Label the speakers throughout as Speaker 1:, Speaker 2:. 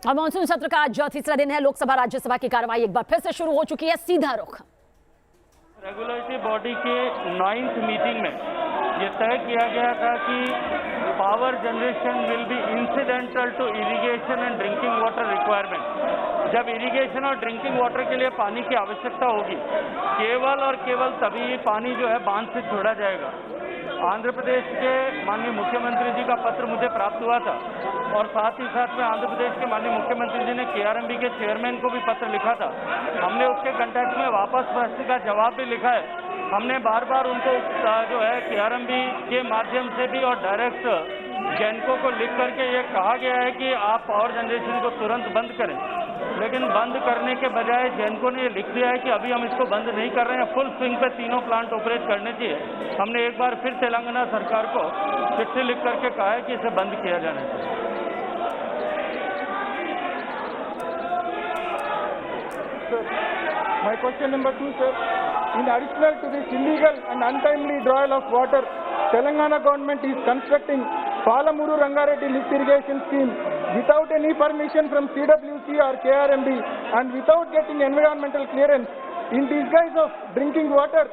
Speaker 1: और मानसून सत्र का आज तीसरा दिन है। लोकसभा राज्यसभा की कार्रवाई एक बार फिर से शुरू हो चुकी है। सीधा रुख
Speaker 2: रेगुलेटरी बॉडी के 9th मीटिंग में ये तय किया गया था कि power generation will be incidental to irrigation and drinking water requirement. जब इरिगेशन और ड्रिंकिंग वाटर के लिए पानी की आवश्यकता होगी, केवल और केवल तभी पानी जो है बांध से छोड़ा जाएगा। आंध्र प्रदेश के माननीय मुख्यमंत्री जी का पत्र मुझे प्राप्त हुआ था और साथ ही साथ में आंध्र प्रदेश के माननीय मुख्यमंत्री जी ने केआरएमबी के चेयरमैन को भी पत्र लिखा था। हमने उसके कंटेक्ट में वापस प्रश्न का जवाब भी लिखा है। हमने बार बार उनको जो है केआरएमबी के माध्यम से भी और डायरेक्ट जैनको को लिख करके ये कहा गया है कि आप पावर जनरेशन को तुरंत बंद करें, लेकिन बंद करने के बजाय जैनको ने ये लिख दिया है कि अभी हम इसको बंद नहीं कर रहे हैं, फुल स्विंग पे तीनों प्लांट ऑपरेट करने चाहिए। हमने एक बार फिर तेलंगाना सरकार को चिट्ठी लिख करके कहा है कि इसे बंद किया जाना चाहिए।
Speaker 3: My question number 2, sir. In addition to this illegal and untimely drawal of water, Telangana government is constructing Palamuru Rangareddy lift irrigation scheme without any permission from CWC or KRMB and without getting environmental clearance. In disguise of drinking water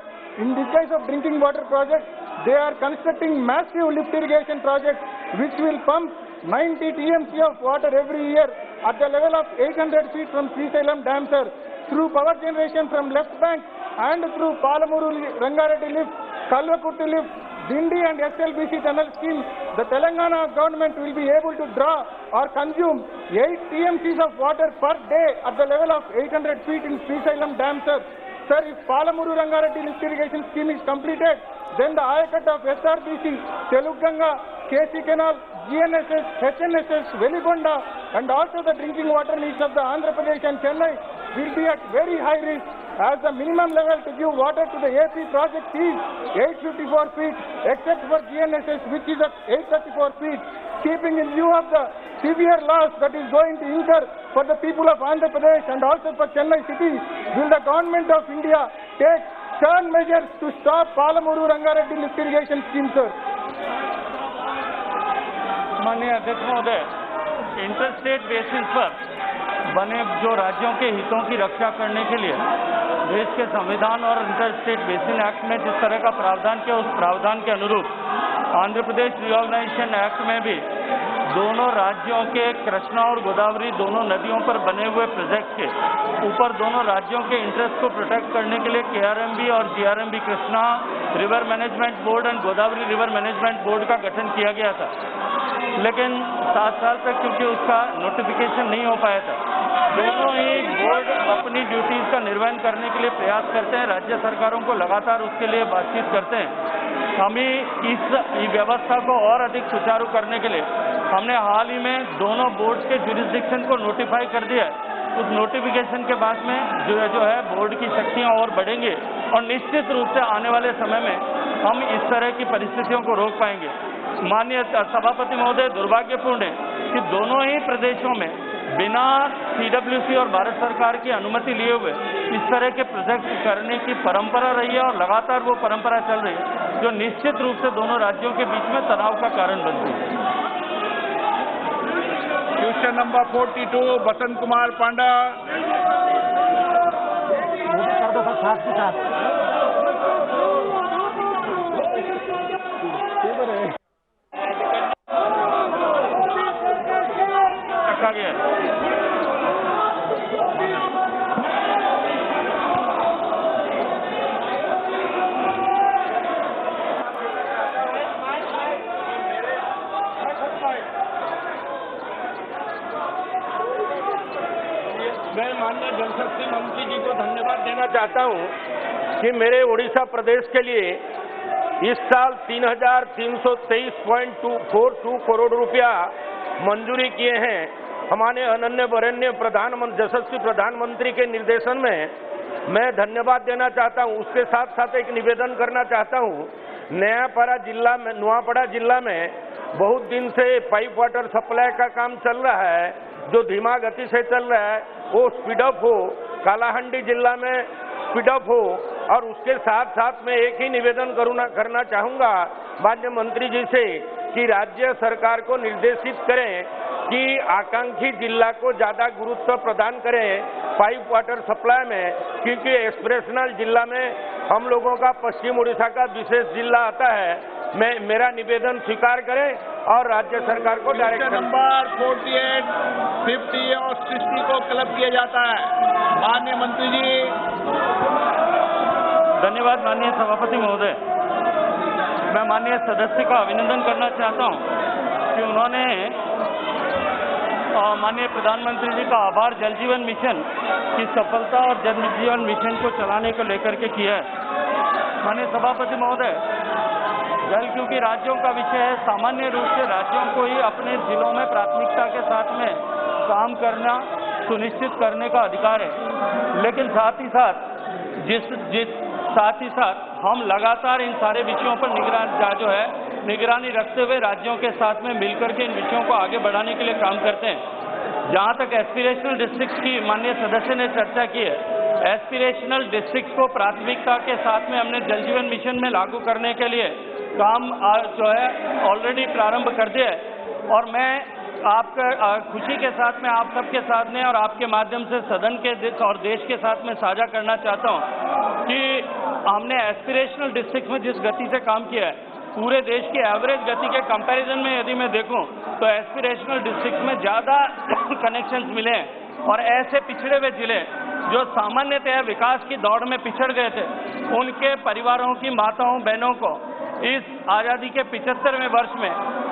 Speaker 3: project, they are constructing massive lift irrigation project which will pump 90 TMC of water every year at the level of 800 feet from Srisailam Dam, sir. Through power generation from left bank and through Palamuru Rangareddy lift, Kalvakurti lift, Dindi and SLBC tunnel scheme, the Telangana government will be able to draw or consume 8 TMCs of water per day at the level of 800 feet in Srisailam Dam, sir. Sir, if Palamuru Rangareddy lift irrigation scheme is completed, then the Ayakat of SRBC, Teluganga, KC Canal, GNSS, HNSS, Veligonda and also the drinking water needs of the Andhra Pradesh and Chennai will be at very high risk, as the minimum level to give water to the AP project is 854 feet except for GNSS which is at 834 feet. Keeping in view of the severe loss that is going to incur for the people of Andhra Pradesh and also for Chennai city, will the government of India take stern measures to stop Palamuru Rangareddy lift irrigation scheme, sir?
Speaker 2: माननीय अध्यक्ष महोदय, interstate basis पर बने जो राज्यों के हितों की रक्षा करने के लिए देश के संविधान और इंटरस्टेट बेसिन एक्ट में जिस तरह का प्रावधान किया, उस प्रावधान के अनुरूप आंध्र प्रदेश रिऑर्गेनाइजेशन एक्ट में भी दोनों राज्यों के कृष्णा और गोदावरी दोनों नदियों पर बने हुए प्रोजेक्ट के ऊपर दोनों राज्यों के इंटरेस्ट को प्रोटेक्ट करने के लिए केआरएमबी और GRMB Krishna river management board and Godavari river management board का गठन किया गया था। लेकिन 7 साल तक क्योंकि उसका नोटिफिकेशन नहीं हो पाया था, दोनों ही बोर्ड अपनी ड्यूटीज का निर्वहन करने के लिए प्रयास करते हैं, राज्य सरकारों को लगातार उसके लिए बातचीत करते हैं। हमें इस व्यवस्था को और अधिक सुचारू करने के लिए हमने हाल ही में दोनों बोर्ड के जुरिस्डिक्शन को नोटिफाई कर दिया है। उस नोटिफिकेशन के बाद में जो है बोर्ड की शक्तियां और बढ़ेंगी और निश्चित रूप से आने वाले समय में हम इस तरह की परिस्थितियों को रोक पाएंगे। माननीय सभापति महोदय, दुर्भाग्यपूर्ण है कि दोनों ही प्रदेशों में बिना सीडब्ल्यूसी और भारत सरकार की अनुमति लिए हुए इस तरह के प्रोजेक्ट करने की परंपरा रही है और लगातार वो परंपरा चल रही है, जो निश्चित रूप से दोनों राज्यों के बीच में तनाव का कारण बनती है।
Speaker 3: Question number 42, Basant Kumar Panda.
Speaker 2: रखा गया है।
Speaker 4: मैं माननीय जल शक्ति मंत्री जी को धन्यवाद देना चाहता हूं कि मेरे उड़ीसा प्रदेश के लिए इस साल 3,323.42 करोड़ रुपया मंजूरी किए हैं। हमारे अनन्य वरेण्य प्रधानमंत्री यशस्वी प्रधानमंत्री के निर्देशन में मैं धन्यवाद देना चाहता हूं। उसके साथ साथ एक निवेदन करना चाहता हूं। नुआपड़ा जिला में बहुत दिन से पाइप वाटर सप्लाई का काम चल रहा है, जो धीमा गति से चल रहा है वो स्पीड अप हो, कालाहांडी जिला में स्पीड अप हो। और उसके साथ साथ मैं एक ही निवेदन करना चाहूंगा माननीय मंत्री जी से कि राज्य सरकार को निर्देशित करें कि आकांक्षी जिला को ज्यादा गुरुत्व प्रदान करें पाइप वाटर सप्लाई में, क्योंकि एक्सप्रेशनल जिला में हम लोगों का पश्चिम उड़ीसा का विशेष जिला आता है। मेरा निवेदन स्वीकार करें और राज्य सरकार को डायरेक्ट
Speaker 5: नंबर 48, 50 और 60 को क्लब किया जाता है। माननीय मंत्री जी।
Speaker 2: धन्यवाद माननीय सभापति महोदय। मैं माननीय सदस्य का अभिनंदन करना चाहता हूं कि उन्होंने माननीय प्रधानमंत्री जी का आभार जल जीवन मिशन की सफलता और जल जीवन मिशन को चलाने को लेकर के किया है। माननीय सभापति महोदय, जल क्योंकि राज्यों का विषय है, सामान्य रूप से राज्यों को ही अपने जिलों में प्राथमिकता के साथ में काम करना सुनिश्चित करने का अधिकार है, लेकिन साथ ही साथ हम लगातार इन सारे विषयों पर निगरानी रखते हुए राज्यों के साथ में मिलकर के इन विषयों को आगे बढ़ाने के लिए काम करते हैं। जहां तक एस्पिरेशनल डिस्ट्रिक्ट्स की माननीय सदस्य ने चर्चा की है, एस्पिरेशनल डिस्ट्रिक्ट्स को प्राथमिकता के साथ में हमने जल जीवन मिशन में लागू करने के लिए काम जो है ऑलरेडी प्रारंभ कर दिया है। और मैं आपका खुशी के साथ में आप सबके साथ में और आपके माध्यम से सदन के और देश के साथ में साझा करना चाहता हूं कि हमने एस्पिरेशनल डिस्ट्रिक्ट में जिस गति से काम किया है, पूरे देश की एवरेज गति के कंपैरिजन में यदि मैं देखूं तो एस्पिरेशनल डिस्ट्रिक्ट में ज्यादा कनेक्शंस मिले हैं। और ऐसे पिछड़े हुए जिले जो सामान्यतः विकास की दौड़ में पिछड़ गए थे, उनके परिवारों की माताओं बहनों को इस आजादी के 75वें वर्ष में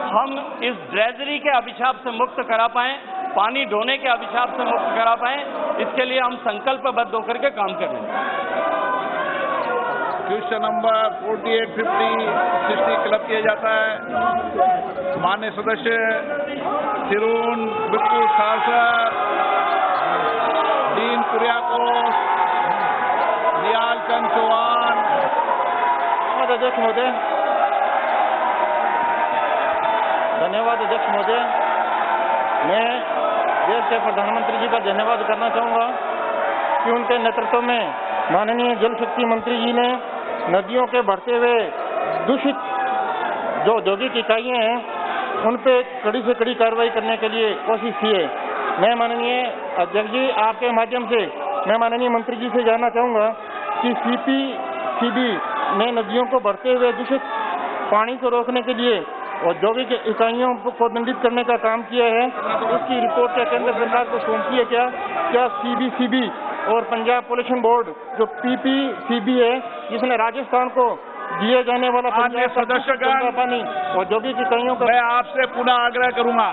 Speaker 2: हम इस ड्रेजरी के अभिशाप से मुक्त करा पाएं, पानी ढोने के अभिशाप से मुक्त करा पाएं, इसके लिए हम संकल्पबद्ध होकर के काम कर रहे हैं।
Speaker 5: क्वेश्चन नंबर 48, 50, 60 क्लब किया जाता है। माननीय सदस्य तिरुन बिल्कुल खालसा, दीन कुरियाकोस, नियाल चंद चौहान।
Speaker 6: अध्यक्ष महोदय, धन्यवाद अध्यक्ष महोदय। मैं देश के प्रधानमंत्री जी का धन्यवाद करना चाहूँगा कि उनके नेतृत्व में माननीय जल शक्ति मंत्री जी ने नदियों के बढ़ते हुए दूषित जो औद्योगिक इकाइयाँ हैं उन पे कड़ी से कड़ी कार्रवाई करने के लिए कोशिश की है। मैं माननीय अध्यक्ष जी आपके माध्यम से मैं माननीय मंत्री जी से जानना चाहूँगा कि CPCB ने नदियों को बढ़ते हुए दूषित पानी को रोकने के लिए औद्योगिक इकाइयों को दंडित करने का काम किया है, उसकी रिपोर्ट क्या केंद्र सरकार को सौंपी है? क्या CBCB और पंजाब पोल्यूशन बोर्ड जो PPCB है जिसने राजस्थान को दिए जाने वाला
Speaker 5: सदस्यगण
Speaker 6: पानी औद्योगिक इकाइयों का,
Speaker 5: मैं आपसे पुनः आग्रह करूंगा,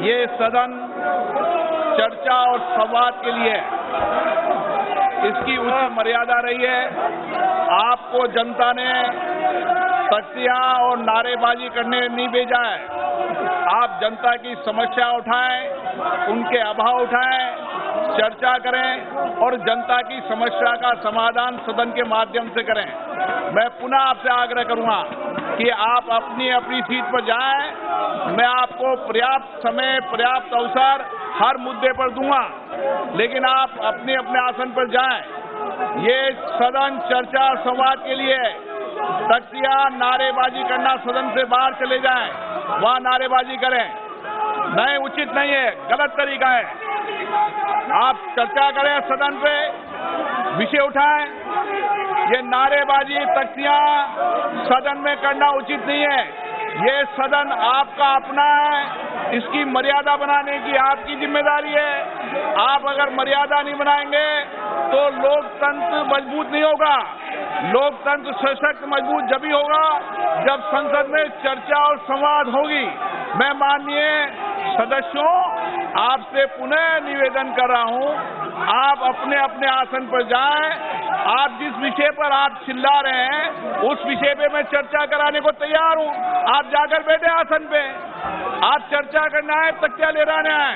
Speaker 5: ये सदन चर्चा और संवाद के लिए इसकी उचित मर्यादा रही है। आपको जनता ने तख्तियां और नारेबाजी करने नहीं भेजा है। आप जनता की समस्या उठाएं, उनके अभाव उठाएं, चर्चा करें और जनता की समस्या का समाधान सदन के माध्यम से करें। मैं पुनः आपसे आग्रह करूंगा कि आप अपनी अपनी सीट पर जाएं। मैं आपको पर्याप्त समय, पर्याप्त अवसर हर मुद्दे पर दूंगा, लेकिन आप अपने अपने आसन पर जाएं। ये सदन चर्चा संवाद के लिए तख्तियां नारेबाजी करना, सदन से बाहर चले जाएं, वहां नारेबाजी करें, नहीं उचित नहीं है, गलत तरीका है। आप चर्चा करें, सदन पे विषय उठाएं। ये नारेबाजी तख्तियां सदन में करना उचित नहीं है। ये सदन आपका अपना है, इसकी मर्यादा बनाने की आपकी जिम्मेदारी है। आप अगर मर्यादा नहीं बनाएंगे तो लोकतंत्र मजबूत नहीं होगा। लोकतंत्र सशक्त मजबूत जब ही होगा जब संसद में चर्चा और संवाद होगी। मैं माननीय सदस्यों आपसे पुनः निवेदन कर रहा हूं, आप अपने अपने आसन पर जाएं। आप जिस विषय पर आप चिल्ला रहे हैं उस विषय पे मैं चर्चा कराने को तैयार हूं। आप जाकर बैठे आसन पे, आप चर्चा करना है, तख्तियां ले रहना है।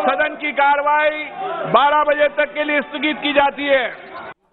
Speaker 5: सदन की कार्रवाई 12 बजे तक के लिए स्थगित की जाती है।